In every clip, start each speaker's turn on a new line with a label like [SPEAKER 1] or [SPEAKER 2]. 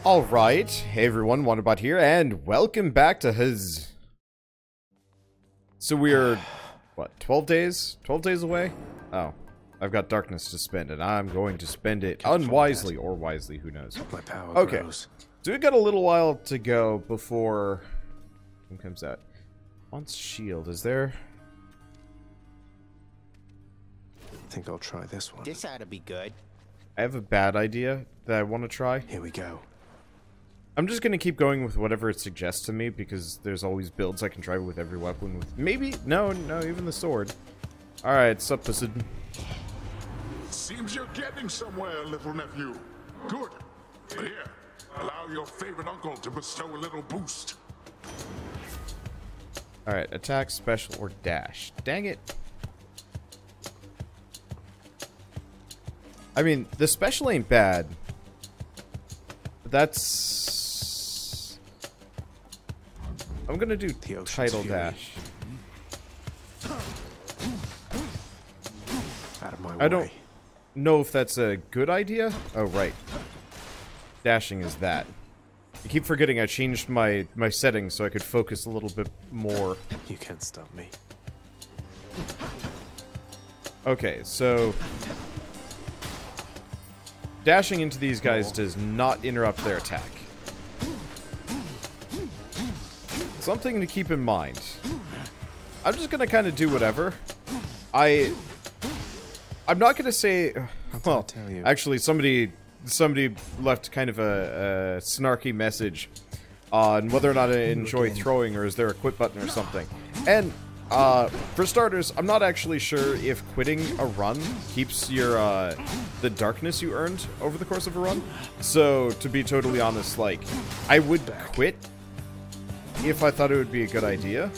[SPEAKER 1] Alright, hey everyone, Wanderbot here, and welcome back to his... So we're, what, 12 days? 12 days away? Oh, I've got darkness to spend, and I'm going to spend it unwisely, or wisely, who knows.
[SPEAKER 2] My power
[SPEAKER 1] Okay,
[SPEAKER 2] grows.
[SPEAKER 1] so we've got a little while to go before... Who comes out? Wants shield, is there?
[SPEAKER 2] I think I'll try this one.
[SPEAKER 3] This ought to be good.
[SPEAKER 1] I have a bad idea that I want to try.
[SPEAKER 2] Here we go.
[SPEAKER 1] I'm just gonna keep going with whatever it suggests to me, because there's always builds I can try with every weapon with... Maybe? No, even the sword. Alright, sup, Poseidon.
[SPEAKER 4] Seems you're getting somewhere, little nephew. Good. Here, allow your favorite uncle to bestow a little boost.
[SPEAKER 1] Alright, attack, special, or dash. Dang it. I mean, the special ain't bad. But that's... I'm gonna do title dash.
[SPEAKER 2] Out of my way.
[SPEAKER 1] I don't know if that's a good idea. Oh, right. Dashing is that. I keep forgetting I changed my settings so I could focus a little bit more.
[SPEAKER 2] You can't stop me.
[SPEAKER 1] Okay, so... Dashing into these guys does not interrupt their attack. Something to keep in mind. I'm just gonna kind of do whatever. I'm not gonna say... Well, actually, somebody left kind of a snarky message on whether or not I enjoy throwing, or is there a quit button or something. And, for starters, I'm not actually sure if quitting a run keeps your, the darkness you earned over the course of a run. So, to be totally honest, like, I would quit if I thought it would be a good idea.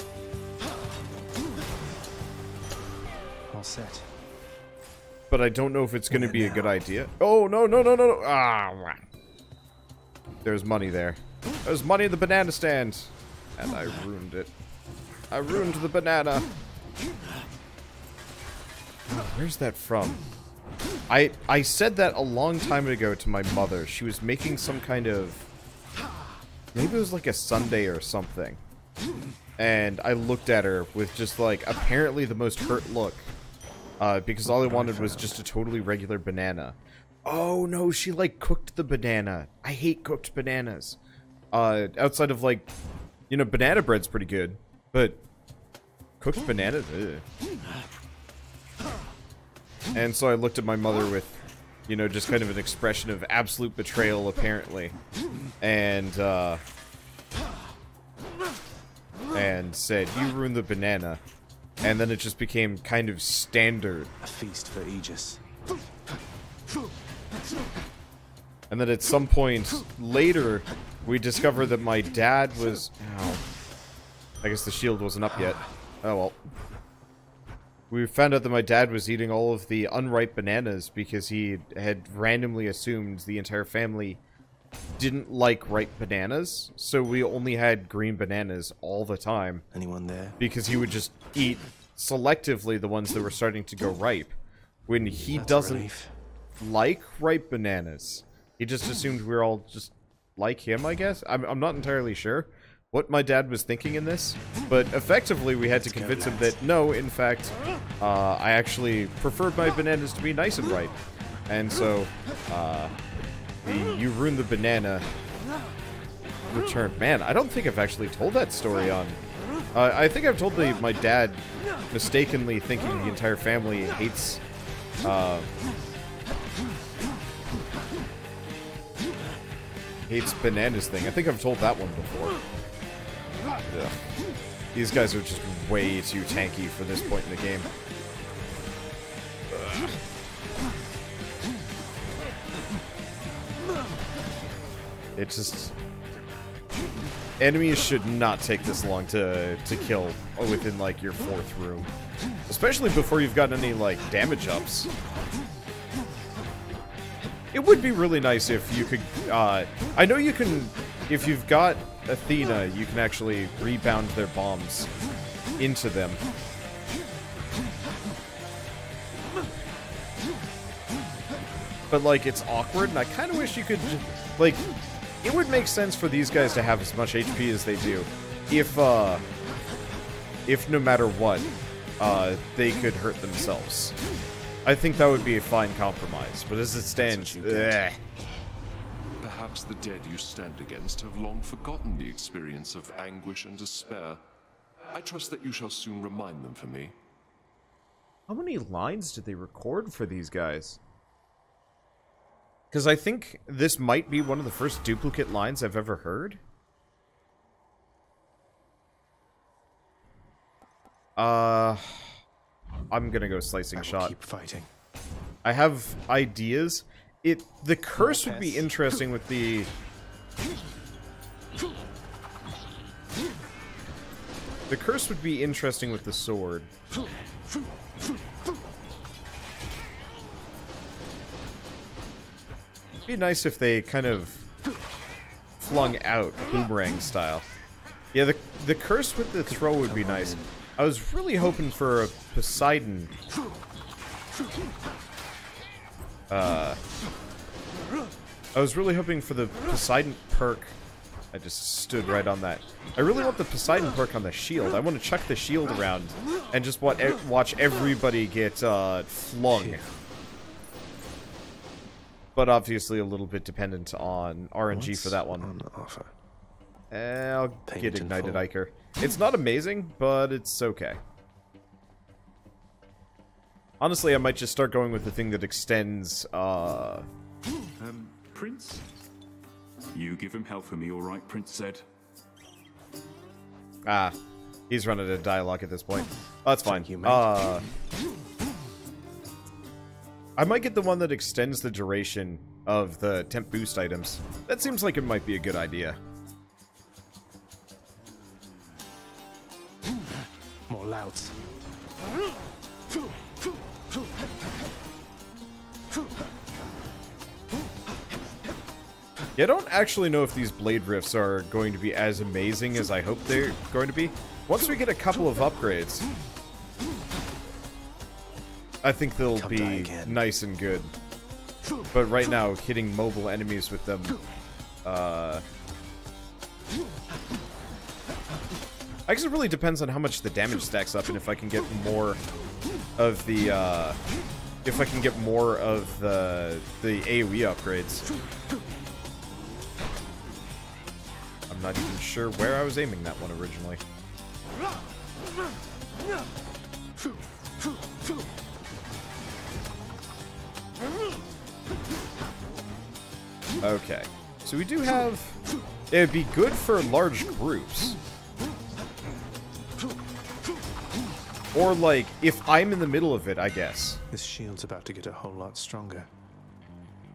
[SPEAKER 2] All set.
[SPEAKER 1] But I don't know if it's going to be a good idea. Oh, no. Ah, there's money there. There's money in the banana stand. And I ruined it. I ruined the banana. Where's that from? I said that a long time ago to my mother. She was making some kind of... Maybe it was like a sundae or something. And I looked at her with just like, apparently the most hurt look. Because all I wanted was just a totally regular banana. Oh no, she like cooked the banana. I hate cooked bananas. Outside of like, you know, banana bread's pretty good. But cooked bananas? Ugh. And so I looked at my mother with, you know, just kind of an expression of absolute betrayal, apparently. And said, "You ruined the banana." And then it just became kind of standard.
[SPEAKER 2] A feast for Aegis.
[SPEAKER 1] And then at some point later, we discovered that my dad was... Ow. I guess the shield wasn't up yet. Oh well. We found out that my dad was eating all of the unripe bananas because he had randomly assumed the entire family didn't like ripe bananas, so we only had green bananas all the time.
[SPEAKER 2] Anyone there?
[SPEAKER 1] Because he would just eat selectively the ones that were starting to go ripe, when he doesn't like ripe bananas. He just assumed we were all just like him, I guess? I'm not entirely sure what my dad was thinking in this, but effectively we had to convince him that, no, in fact, I actually preferred my bananas to be nice and ripe. And so, you ruined the banana return. Man, I don't think I've actually told that story on... I think I've told my dad mistakenly thinking the entire family hates... hates bananas thing. I think I've told that one before. Ugh. These guys are just way too tanky for this point in the game. Ugh. It just... Enemies should not take this long to kill within, like, your 4th room. Especially before you've gotten any, like, damage ups. It would be really nice if you could, I know you can, if you've got Athena, you can actually rebound their bombs into them. But, like, it's awkward, and I kind of wish you could, like, it would make sense for these guys to have as much HP as they do, if no matter what, they could hurt themselves. I think that would be a fine compromise, but as it stands,
[SPEAKER 3] Perhaps the dead you stand against have long forgotten the experience of anguish and despair. I trust that you shall soon remind them for me.
[SPEAKER 1] How many lines did they record for these guys? Because I think this might be one of the first duplicate lines I've ever heard. I'm gonna go slicing shot.
[SPEAKER 2] Keep fighting.
[SPEAKER 1] I have ideas. The curse would be interesting with the... The curse would be interesting with the sword. It'd be nice if they kind of flung out, boomerang style. Yeah, the curse with the throw would be nice. I was really hoping for a Poseidon. I was really hoping for the Poseidon perk. I just stood right on that. I really want the Poseidon perk on the shield. I want to chuck the shield around and just watch everybody get flung. But obviously a little bit dependent on RNG for that one.
[SPEAKER 2] On offer?
[SPEAKER 1] I'll get Ignited Iker. It's not amazing, but it's okay. Honestly, I might just start going with the thing that extends,
[SPEAKER 5] Prince? You give him hell for me, alright, Prince said.
[SPEAKER 1] Ah, he's running a dialogue at this point. Oh, that's fine. I might get the one that extends the duration of the temp boost items. That seems like it might be a good idea.
[SPEAKER 2] More louds.
[SPEAKER 1] Yeah, I don't actually know if these blade rifts are going to be as amazing as I hope they're going to be. Once we get a couple of upgrades, I think they'll be nice and good. But right now, hitting mobile enemies with them, I guess it really depends on how much the damage stacks up and if I can get more of the, if I can get more of the AoE upgrades. I'm not even sure where I was aiming that one originally. Okay, so we do have... It would be good for large groups. Or, like, if I'm in the middle of it, I guess.
[SPEAKER 2] This shield's about to get a whole lot stronger.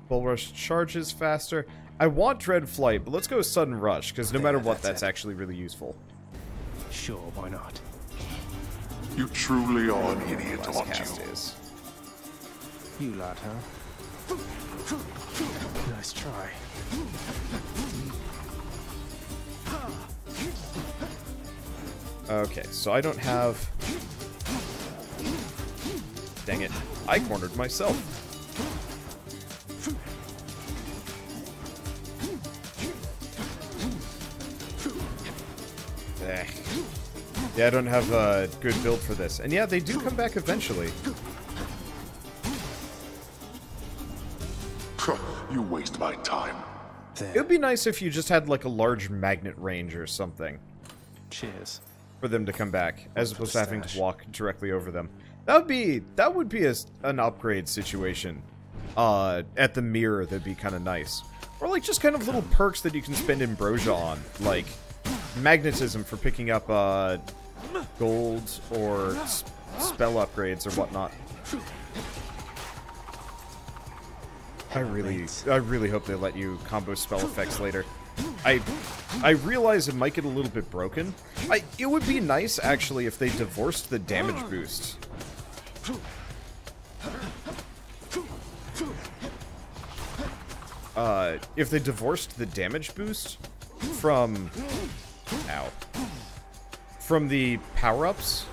[SPEAKER 1] Bull Rush charges faster. I want Dread Flight, but let's go with Sudden Rush, because no matter what, that's actually really useful.
[SPEAKER 2] Sure, why not?
[SPEAKER 4] You truly are an idiot,
[SPEAKER 1] Last
[SPEAKER 4] aren't
[SPEAKER 1] cast
[SPEAKER 4] you?
[SPEAKER 1] is.
[SPEAKER 2] You lad, huh? Nice try.
[SPEAKER 1] Okay, so I don't have... Dang it. I cornered myself. Yeah, I don't have a good build for this. And yeah, they do come back eventually.
[SPEAKER 4] You waste my time.
[SPEAKER 1] It would be nice if you just had like a large magnet range or something
[SPEAKER 2] Cheers.
[SPEAKER 1] for them to come back, as opposed to having to walk directly over them. That would be an upgrade situation. At the mirror, that'd be kind of nice. Or like just kind of little perks that you can spend ambrosia on, like magnetism for picking up gold or spell upgrades or whatnot. I really hope they let you combo spell effects later. I realize it might get a little bit broken. It would be nice actually if they divorced the damage boost. If they divorced the damage boost from the power-ups,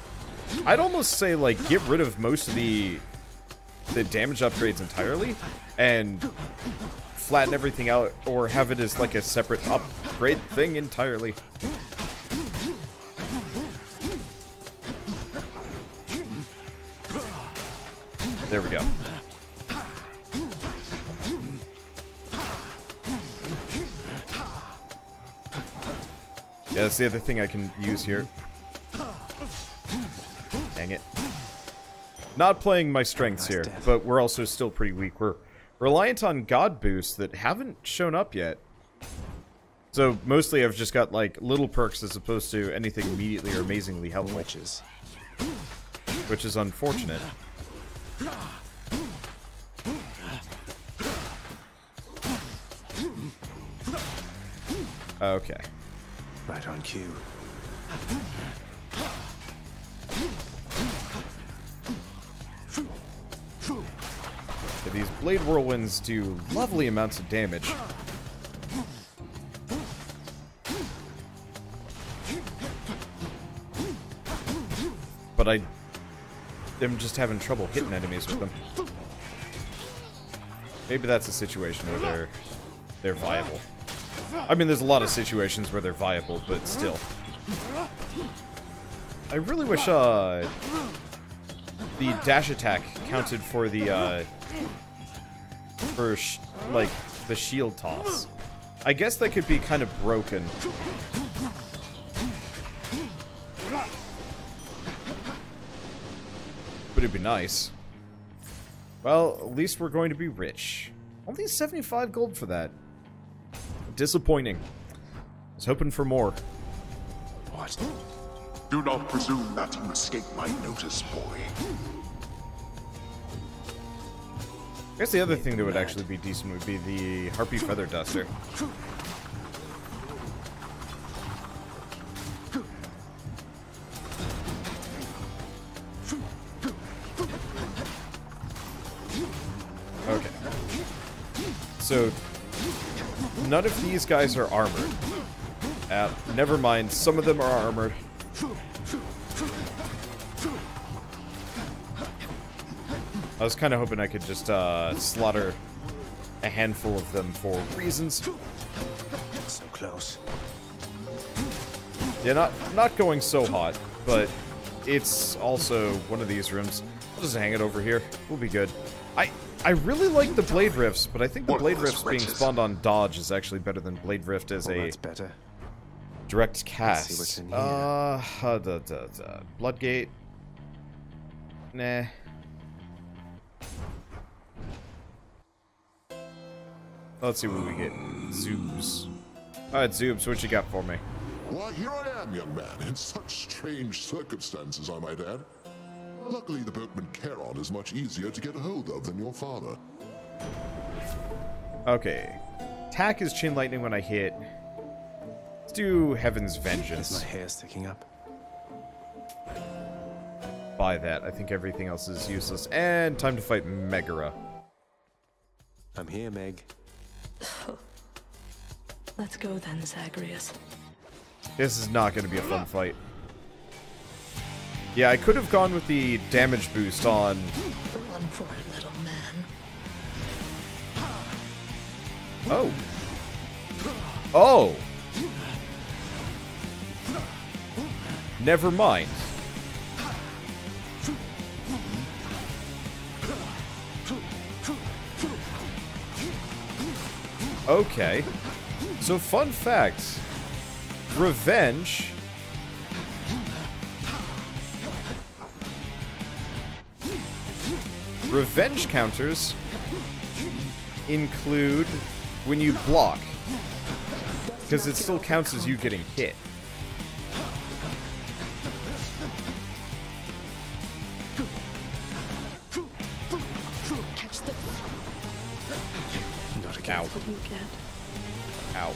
[SPEAKER 1] I'd almost say like get rid of most of the damage upgrades entirely and flatten everything out or have it as like a separate upgrade thing entirely. There we go. Yeah, that's the other thing I can use here. Dang it. Not playing my strengths here, but we're also still pretty weak. We're reliant on god boosts that haven't shown up yet. So mostly I've just got like little perks as opposed to anything immediately or amazingly helpful. Which is unfortunate. Okay.
[SPEAKER 2] Right on cue.
[SPEAKER 1] So these blade whirlwinds do lovely amounts of damage. But I am just having trouble hitting enemies with them. Maybe that's a situation where they're viable. I mean, there's a lot of situations where they're viable, but still. I really wish the dash attack counted for the like the shield toss. I guess that could be kind of broken. But it'd be nice. Well, at least we're going to be rich. Only 75 gold for that. Disappointing. I was hoping for more.
[SPEAKER 4] What? Do not presume that you escape my notice, boy.
[SPEAKER 1] I guess the other thing that would actually be decent would be the Harpy Feather Duster. Okay. So, none of these guys are armored. Never mind, some of them are armored. I was kind of hoping I could just slaughter a handful of them for reasons.
[SPEAKER 2] So close.
[SPEAKER 1] Yeah, not going so hot, but it's also one of these rooms. I'll just hang it over here. We'll be good. I really like the Blade Rifts, but I think the Blade Rifts being spawned on dodge is actually better than Blade Rift as a
[SPEAKER 2] better.
[SPEAKER 1] direct cast.
[SPEAKER 2] Let's see what's in here.
[SPEAKER 1] Bloodgate. Nah. Let's see what we get. Zoobs. Alright, Zoobs, what you got for me?
[SPEAKER 4] Why, here I am, young man, in such strange circumstances, I might add. Luckily, the boatman Charon is much easier to get a hold of than your father.
[SPEAKER 1] Okay. Attack is Chain Lightning when I hit. Let's do Heaven's Vengeance.
[SPEAKER 2] My hair's sticking up.
[SPEAKER 1] Buy that. I think everything else is useless. And time to fight Megara.
[SPEAKER 2] I'm here, Meg.
[SPEAKER 6] Let's go then, Zagreus.
[SPEAKER 1] This is not going to be a fun fight. Yeah, I could have gone with the damage boost on...
[SPEAKER 6] Run for it, little man.
[SPEAKER 1] Oh. Oh! Never mind. Okay. So, fun fact. Revenge... Revenge counters include when you block, because it still counts as you getting hit.
[SPEAKER 6] Catch the...
[SPEAKER 2] Not again.
[SPEAKER 1] Ow.
[SPEAKER 6] What you get.
[SPEAKER 1] Ow.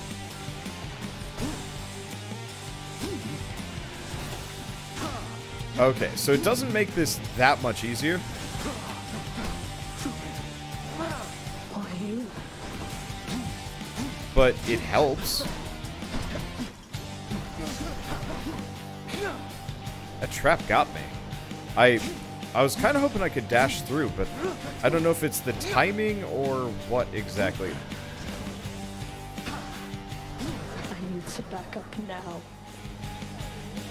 [SPEAKER 1] Okay, so it doesn't make this that much easier.
[SPEAKER 6] Why you?
[SPEAKER 1] But it helps. That trap got me. I was kind of hoping I could dash through, but I don't know if it's the timing or what exactly.
[SPEAKER 6] to back up now.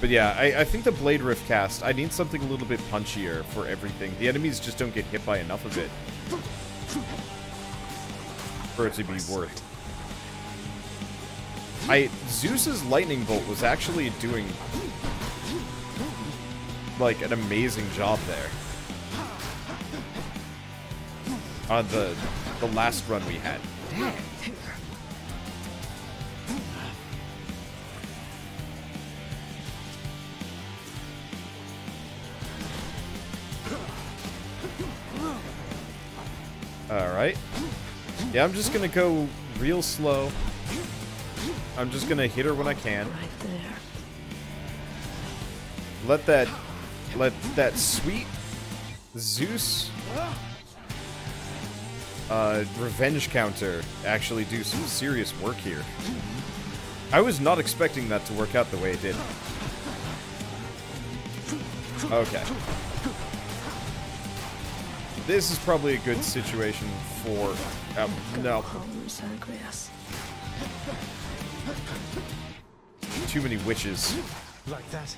[SPEAKER 1] But yeah, I think the Blade Rift cast, I need something a little bit punchier for everything. The enemies just don't get hit by enough of it for it to be worth. Zeus's lightning bolt was actually doing like an amazing job there on the last run we had. Dang. Alright. Yeah, I'm just gonna go real slow. I'm just gonna hit her when I can.
[SPEAKER 6] Right there.
[SPEAKER 1] Let that sweet Zeus revenge counter actually do some serious work here. I was not expecting that to work out the way it did. Okay. This is probably a good situation for... no. Too many witches.
[SPEAKER 2] Like that.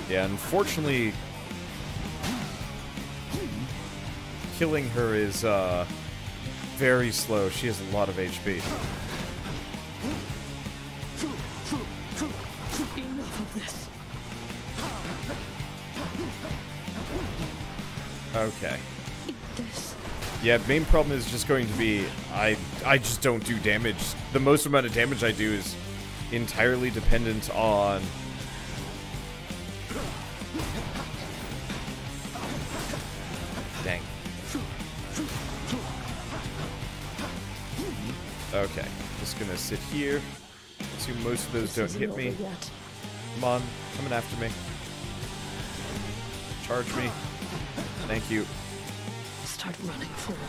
[SPEAKER 1] Yeah, unfortunately, killing her is very slow. She has a lot of HP. Okay. Yeah, main problem is just going to be I just don't do damage. The most amount of damage I do is entirely dependent on dang. Okay, just gonna sit here. Assume most of those don't hit me. Come on, coming after me. Charge me. Thank you.
[SPEAKER 6] Start running forward.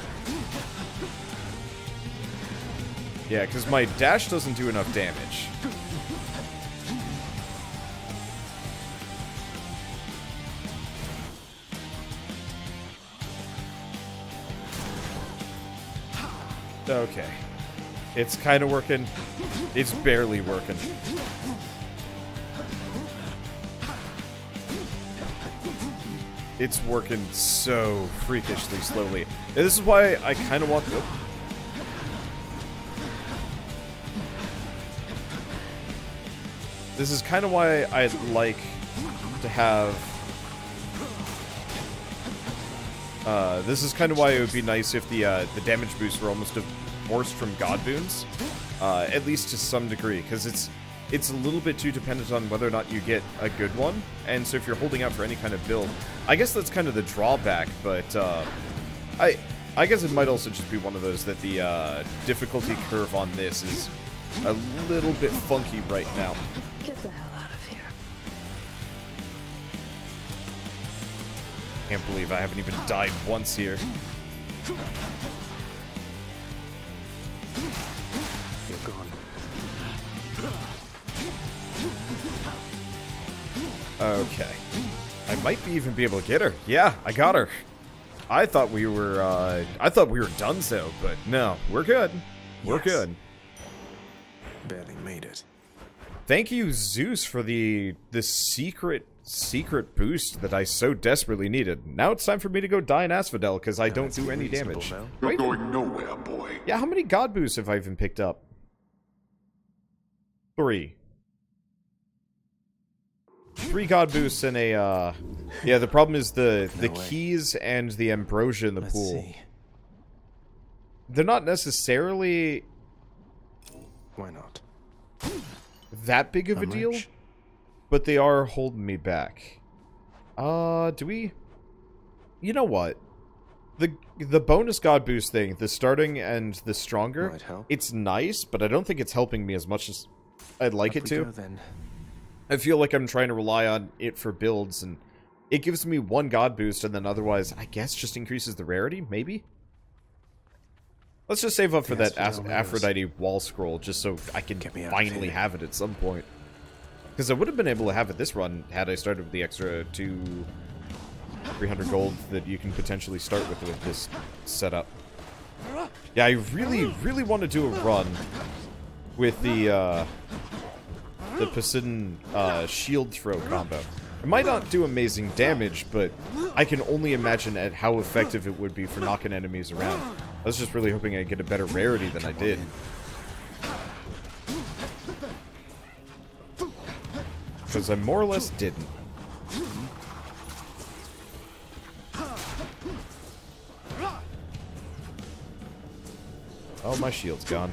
[SPEAKER 1] Yeah, because my dash doesn't do enough damage. Okay. It's kind of working. It's barely working. It's working so freakishly slowly. And this is why I kind of want... Oh. This is kind of why I'd like to have... this is kind of why it would be nice if the damage boosts were almost divorced from God Boons. At least to some degree, because it's a little bit too dependent on whether or not you get a good one. And so if you're holding out for any kind of build, I guess that's kind of the drawback, but I guess it might also just be one of those that the difficulty curve on this is a little bit funky right now.
[SPEAKER 6] Get the hell out of here.
[SPEAKER 1] Can't believe I haven't even died once here.
[SPEAKER 2] You're gone.
[SPEAKER 1] Okay. I might even be able to get her. Yeah, I got her. I thought we were done so, but no, we're good. We're good.
[SPEAKER 2] Barely made it.
[SPEAKER 1] Thank you, Zeus, for the secret boost that I so desperately needed. Now it's time for me to go die in ASPHODEL because I don't do any damage.
[SPEAKER 2] Now.
[SPEAKER 4] You're going nowhere, boy.
[SPEAKER 1] Yeah, how many god boosts have I even picked up? 3. 3 god boosts and a, yeah, the problem is the keys and the ambrosia in the pool.
[SPEAKER 2] See.
[SPEAKER 1] They're not necessarily...
[SPEAKER 2] Why not?
[SPEAKER 1] that big of a deal, but they are holding me back. Do we... You know what? The bonus god boost thing, the starting and the stronger, it's nice, but I don't think it's helping me as much as I'd like it to.
[SPEAKER 2] Then.
[SPEAKER 1] I feel like I'm trying to rely on it for builds, and it gives me 1 god boost, and then otherwise, I guess, just increases the rarity, maybe? Let's just save up for that Aphrodite wall scroll, just so I can finally have it at some point. Because I would have been able to have it this run, had I started with the extra 2 300 gold that you can potentially start with this setup. Yeah, I really want to do a run with the Poseidon shield throw combo. It might not do amazing damage, but I can only imagine at how effective it would be for knocking enemies around. I was just really hoping I'd get a better rarity than I did. Because I more or less didn't. Oh, my shield's gone.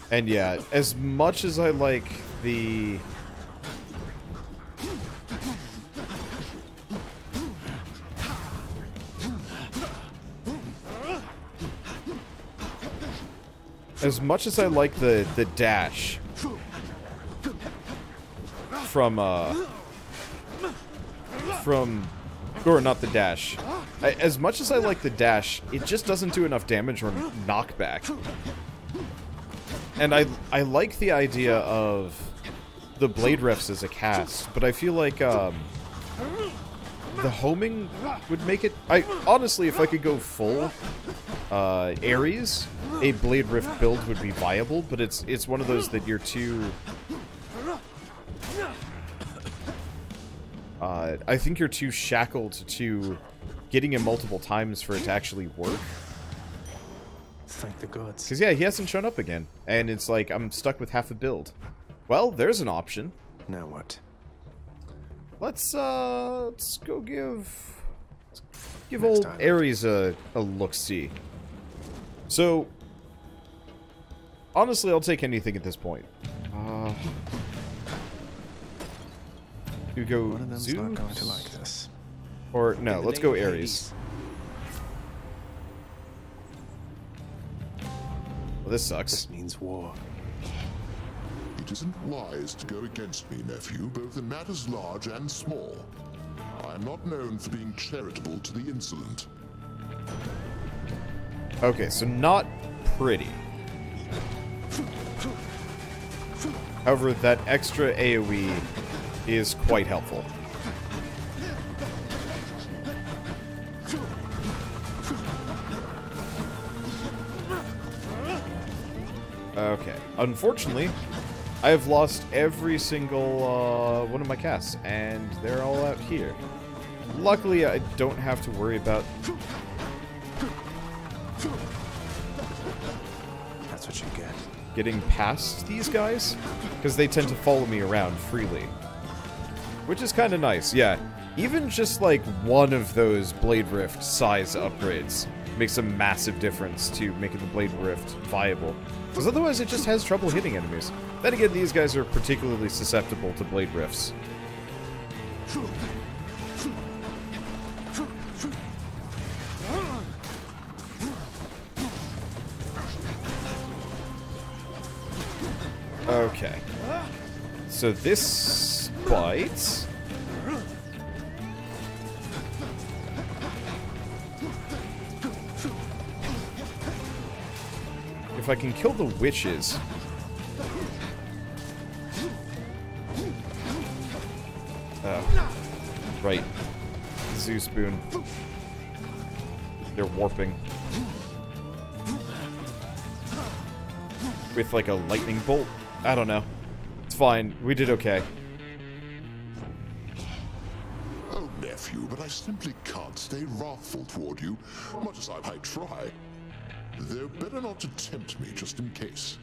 [SPEAKER 1] And yeah, as much as I like the... As much as I like the dash from or not the dash. As much as I like the dash, it just doesn't do enough damage or knockback. And I like the idea of the blade refs as a cast, but I feel like the homing would make it... honestly, if I could go full Ares, a blade rift build would be viable, but it's one of those that you're too... I think you're too shackled to getting it multiple times for it to actually work.
[SPEAKER 2] Thank the gods.
[SPEAKER 1] Because, yeah, he hasn't shown up again. And it's like, I'm stuck with half a build. Well, there's an option.
[SPEAKER 2] Now what?
[SPEAKER 1] Let's go give old Ares a look-see. So, honestly, I'll take anything at this point. Do we go
[SPEAKER 2] One of them's
[SPEAKER 1] Zeus?
[SPEAKER 2] not going to like this.
[SPEAKER 1] Or, no, let's go Ares. Well, this sucks.
[SPEAKER 2] This means war.
[SPEAKER 4] It isn't wise to go against me, nephew, both in matters large and small. I am not known for being charitable to the insolent.
[SPEAKER 1] Okay, so not pretty. However, that extra AoE is quite helpful. Okay. Unfortunately, I have lost every single one of my casts, and they're all out here. Luckily, I don't have to worry about...
[SPEAKER 2] That's what you get.
[SPEAKER 1] Getting past these guys, because they tend to follow me around freely. Which is kind of nice, yeah. Even just like one of those Blade Rift size upgrades makes a massive difference to making the Blade Rift viable. Because otherwise it just has trouble hitting enemies. Then again, these guys are particularly susceptible to Blade Rifts. Okay. So this bites. If I can kill the witches. Right. Zeus Spoon. They're warping. With like a lightning bolt. I don't know. It's fine. We did okay.
[SPEAKER 4] Oh, nephew, but I simply can't stay wrathful toward you, much as I might try. Though better not to tempt me, just in case.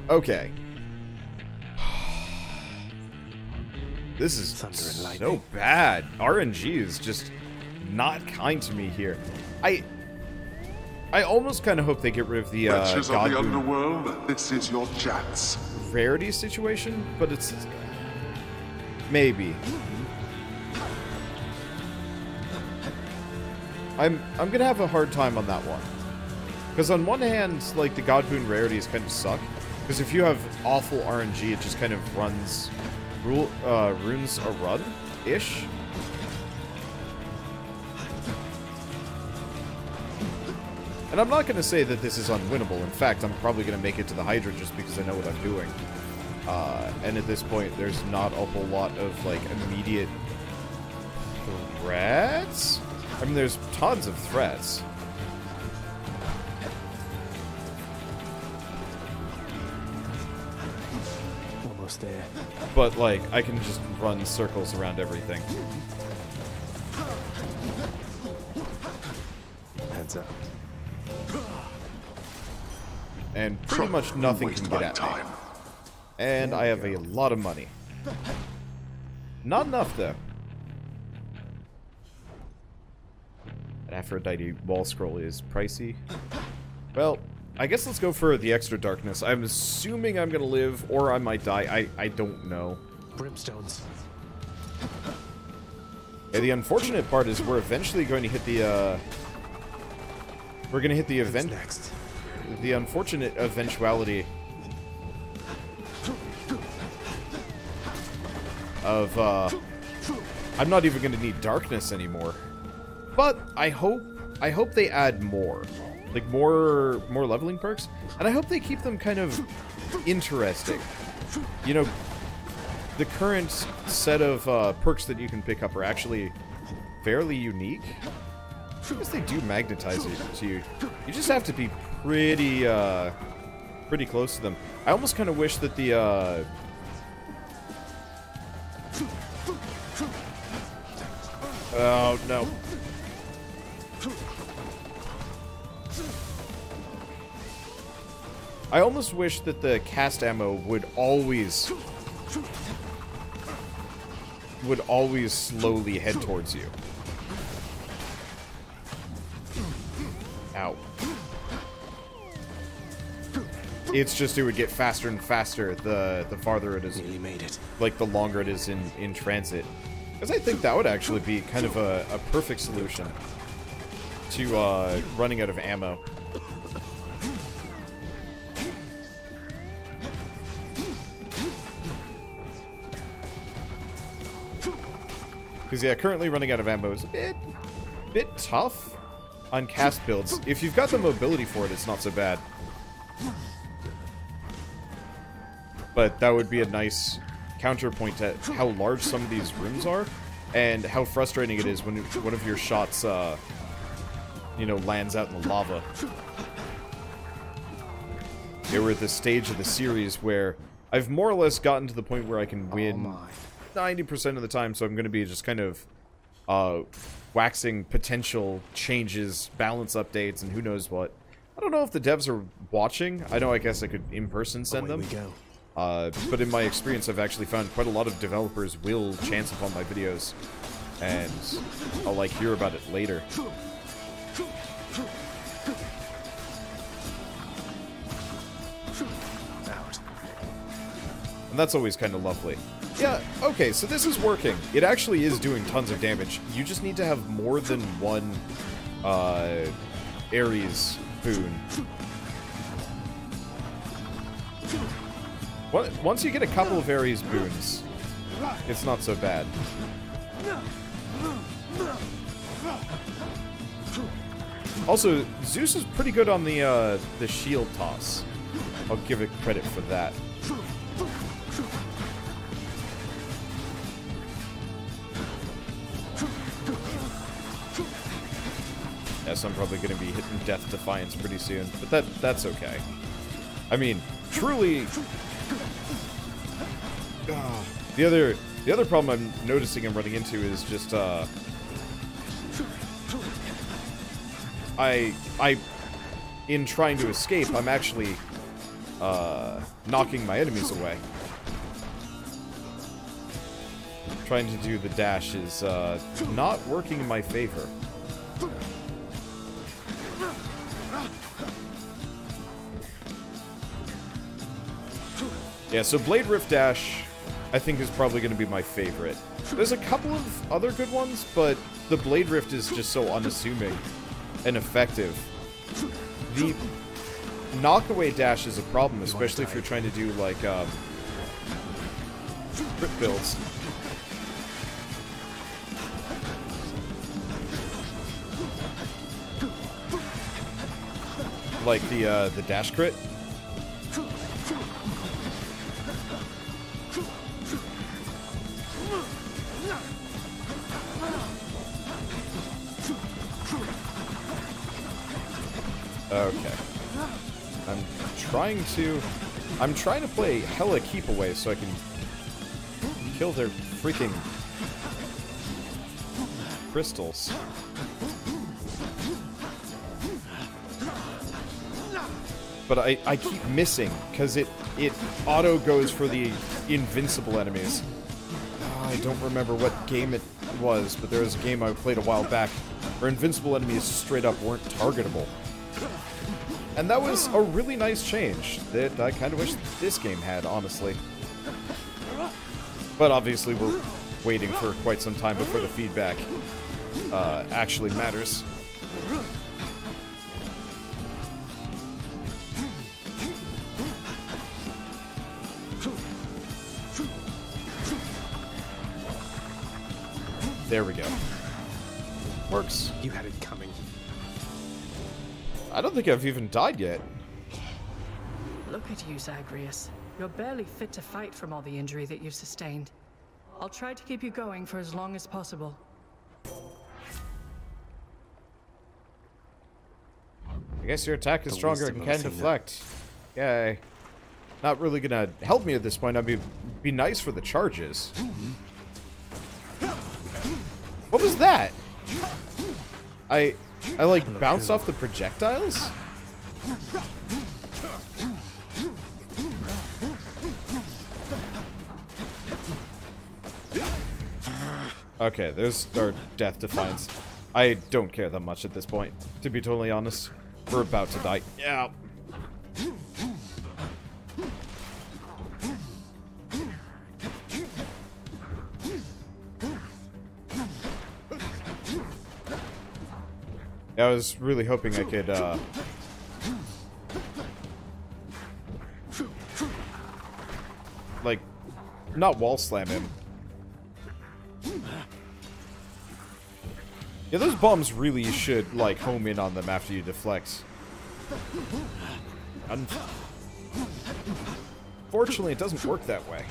[SPEAKER 1] Okay. This is
[SPEAKER 2] Thunder and
[SPEAKER 1] so
[SPEAKER 2] lightning.
[SPEAKER 1] bad. RNG is just not kind to me here. I almost kind of hope they get rid of the
[SPEAKER 4] Wretches of
[SPEAKER 1] God
[SPEAKER 4] the
[SPEAKER 1] Boon
[SPEAKER 4] Underworld, this is your chance.
[SPEAKER 1] rarity situation, but it's maybe. I'm gonna have a hard time on that one, because on one hand, like the God Boon rarities kind of suck, because if you have awful RNG, it just kind of runs runes a run ish. And I'm not going to say that this is unwinnable. In fact, I'm probably going to make it to the Hydra just because I know what I'm doing. And at this point, there's not a whole lot of, like, immediate threats? I mean, there's tons of threats.
[SPEAKER 2] Almost there.
[SPEAKER 1] But, like, I can just run circles around everything.
[SPEAKER 2] Heads up.
[SPEAKER 1] And pretty much nothing can get at me. And I have a lot of money. Not enough, though. An Aphrodite wall scroll is pricey. Well, I guess let's go for the extra darkness. I'm assuming I'm gonna live, or I might die. I don't know.
[SPEAKER 2] Brimstones.
[SPEAKER 1] Yeah, the unfortunate part is we're eventually going to hit the, we're gonna hit the event...
[SPEAKER 2] Next.
[SPEAKER 1] The unfortunate eventuality of, I'm not even gonna need darkness anymore. But I hope they add more. Like, more leveling perks. And I hope they keep them kind of interesting. You know, the current set of perks that you can pick up are actually fairly unique. I guess they do magnetize it to you. You just have to be pretty close to them. I almost kind of wish that the, oh, no. I almost wish that the cast ammo would always slowly head towards you. Ow. It's just it would get faster and faster the farther it is.
[SPEAKER 2] Nearly made it.
[SPEAKER 1] Like, the longer it is in transit. Because I think that would actually be kind of a perfect solution to running out of ammo. Because, yeah, currently running out of ammo is a bit tough on cast builds. If you've got the mobility for it, it's not so bad. But that would be a nice counterpoint to how large some of these rooms are, and how frustrating it is when one of your shots, you know, lands out in the lava. Yeah, we're at this stage of the series where I've more or less gotten to the point where I can win 90% of the time, so I'm going to be just kind of waxing potential changes, balance updates, and who knows what. I don't know if the devs are watching. I know I guess I could in person send them.
[SPEAKER 2] Away we go.
[SPEAKER 1] But in my experience, I've actually found quite a lot of developers will chance upon my videos, and I'll, like, hear about it later.
[SPEAKER 2] Out.
[SPEAKER 1] And that's always kind of lovely. Yeah, okay, so this is working. It actually is doing tons of damage. You just need to have more than one, Ares boon. Once you get a couple of Ares boons, it's not so bad. Also, Zeus is pretty good on the shield toss. I'll give it credit for that. Yes, I'm probably going to be hitting Death Defiance pretty soon, but that's okay. I mean, truly... The other problem I'm noticing I'm running into is just, in trying to escape, I'm actually, knocking my enemies away. Trying to do the dash is, not working in my favor. Yeah, so Blade Rift Dash, I think, is probably going to be my favorite. There's a couple of other good ones, but the Blade Rift is just so unassuming and effective. The knockaway dash is a problem, especially if you're trying to do, like, crit builds. Like the dash crit. Okay. I'm trying to play hella keep away so I can kill their freaking crystals. But I keep missing, because it auto goes for the invincible enemies. I don't remember what game it was, but there was a game I played a while back where invincible enemies straight up weren't targetable. And that was a really nice change that I kind of wish this game had, honestly. But obviously we're waiting for quite some time before the feedback actually matters. There we go. Works.
[SPEAKER 2] You had it coming.
[SPEAKER 1] I don't think I've even died yet.
[SPEAKER 6] Look at you, Zagreus. You're barely fit to fight from all the injury that you've sustained. I'll try to keep you going for as long as possible.
[SPEAKER 1] I guess your attack is stronger and can deflect. Yay. Not really gonna help me at this point. I'd be nice for the charges. What was that? I like bounced off the projectiles? Okay, there's our death defiance. I don't care that much at this point, to be totally honest. We're about to die. Yeah. I was really hoping I could, like, not wall slam him. Yeah, those bombs really should, like, home in on them after you deflect. Unfortunately, it doesn't work that way.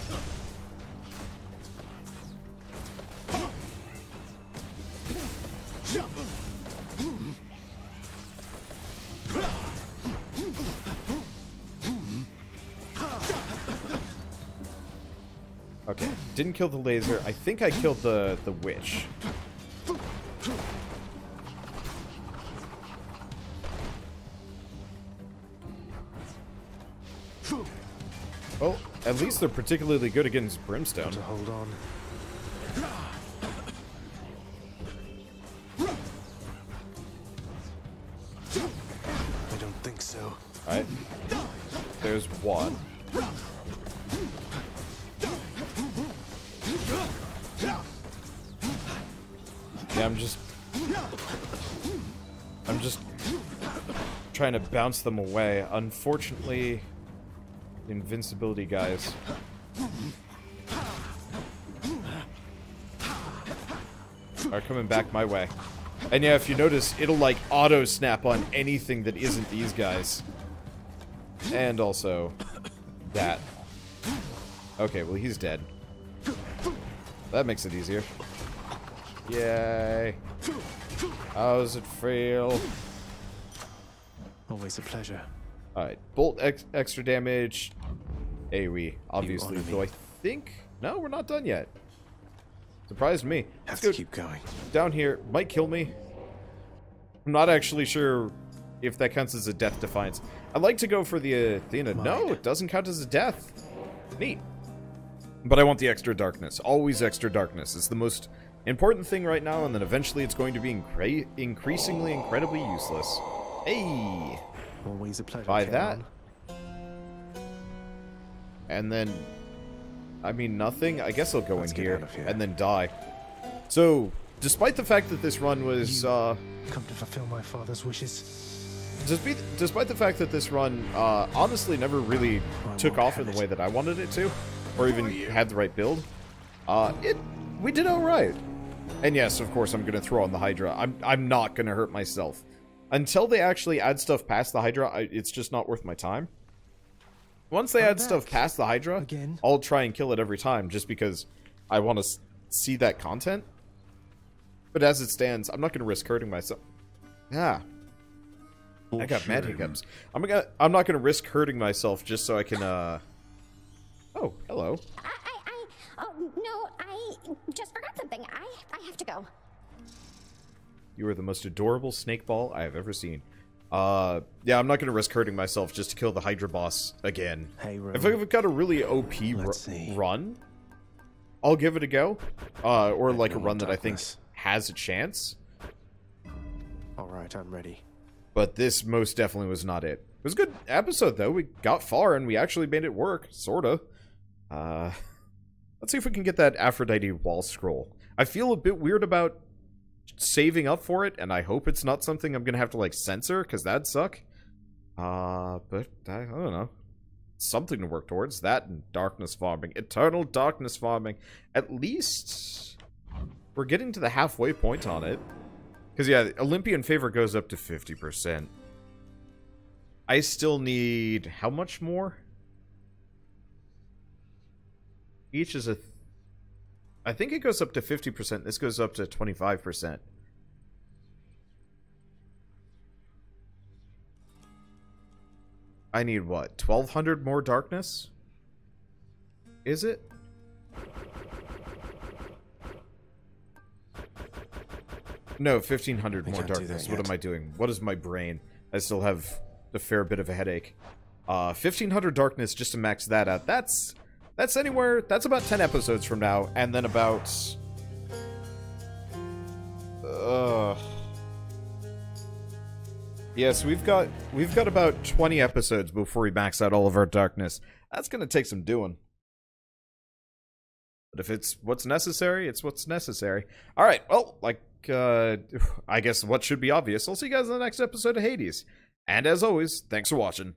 [SPEAKER 1] Okay, didn't kill the laser. I think I killed the witch. Well, at least they're particularly good against Brimstone.
[SPEAKER 2] To hold on. I don't think so.
[SPEAKER 1] Alright. There's one. Yeah, I'm just trying to bounce them away. Unfortunately, the invincibility guys are coming back my way. And yeah, if you notice, it'll like auto snap on anything that isn't these guys. And also that. Okay, well, he's dead. That makes it easier. Yay. How does it feel?
[SPEAKER 2] Always a pleasure.
[SPEAKER 1] Alright, bolt extra damage. AoE, obviously. Though I think... No, we're not done yet. Surprised me.
[SPEAKER 2] Have to keep going.
[SPEAKER 1] Down here. Might kill me. I'm not actually sure if that counts as a death defiance. I'd like to go for the Athena. No, it doesn't count as a death. Neat. But I want the extra darkness. Always extra darkness. It's the most important thing right now, and then eventually it's going to be increasingly incredibly useless. Hey!
[SPEAKER 2] Always a pleasure.
[SPEAKER 1] Buy that. And then... I mean, nothing. I guess I'll go in here and then die. So, despite the fact that this run was,
[SPEAKER 2] come to fulfill my father's wishes.
[SPEAKER 1] Despite the fact that this run, honestly never really took off in the way that I wanted it to, or even had the right build, we did alright. And yes, of course, I'm gonna throw on the Hydra. I'm not gonna hurt myself. Until they actually add stuff past the Hydra, it's just not worth my time. Once they add stuff past the Hydra, I'll try and kill it every time, just because I want to see that content. But as it stands, I'm not going to risk hurting myself. Yeah. I got mad hiccups. I'm not gonna risk hurting myself just so I can Oh, hello.
[SPEAKER 7] Oh no, I just forgot something. I have to go.
[SPEAKER 1] You are the most adorable snake ball I have ever seen. Yeah, I'm not gonna risk hurting myself just to kill the Hydra boss again.
[SPEAKER 2] Hey,
[SPEAKER 1] If I've got a really OP run, I'll give it a go. Or like a run that I think has a chance.
[SPEAKER 2] Alright, I'm ready.
[SPEAKER 1] But this most definitely was not it. It was a good episode, though. We got far, and we actually made it work. Sorta. Let's see if we can get that Aphrodite wall scroll. I feel a bit weird about saving up for it, and I hope it's not something I'm gonna have to, like, censor, because that'd suck. But, I don't know. Something to work towards. That and darkness farming. Eternal darkness farming. At least we're getting to the halfway point on it. Because, yeah, Olympian favor goes up to 50%. I still need... how much more? Each is a... I think it goes up to 50%. This goes up to 25%. I need, what, 1,200 more darkness? Is it? No, 1,500 more darkness. What am I doing? What is my brain? I still have a fair bit of a headache. 1,500 darkness just to max that out. That's anywhere... that's about 10 episodes from now. And then about... yes, we've got about 20 episodes before we max out all of our darkness. That's gonna take some doing. But if it's what's necessary, it's what's necessary. Alright, well, like, I guess what should be obvious. I'll see you guys in the next episode of Hades. And as always, thanks for watching.